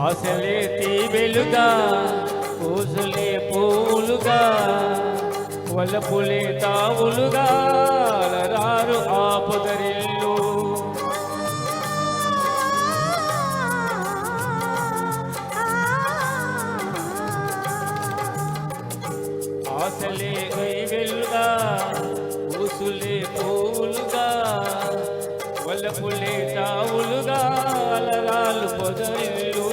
ఆశలే తీవెలుగా పూసులే పూలుగా వలపులే తావులుగా రారు ఆ పొదరిల్లు. ఆశలే వెలుగా పూసులే పూలుగా వలపులే తావులుగా అలరాలు పొదరిల్లు.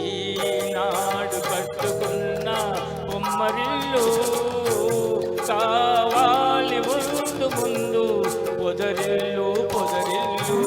ఈనాడు కట్టుకున్న బొమ్మరిల్లు కావాలి ముందు ముందు పొదరిల్లు పొదరిల్లు.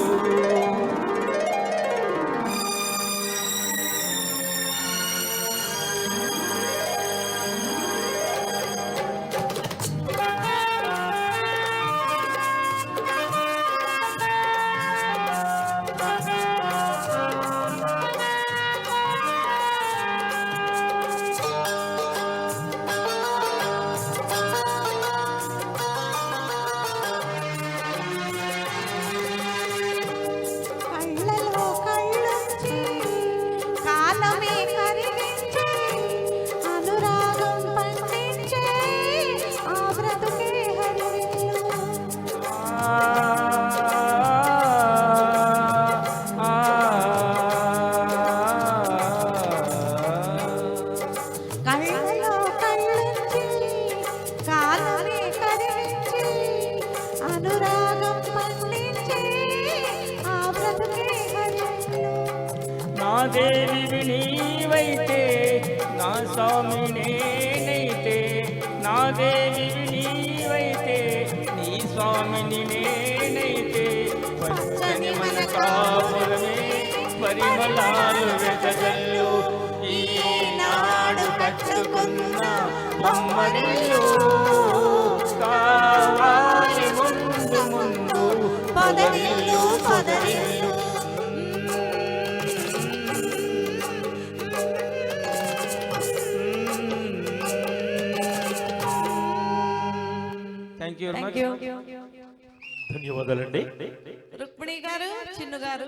నా దేవివి నీవైతే నా స్వామి నేనైతే, నా దేవివి నీవైతే నీ స్వామిని నేనైతే, పచ్చని మన కాపురమే పరిమళాలు వెదజల్లు. ఈనాడు కట్టుకున్న బొమ్మరిల్లు కావాలి ముందు ముందు పొదరిల్లు పొదరిల్లు. Thank you. ధన్యవాదాలండి. రుక్మిణి గారు, చిన్ను గారు.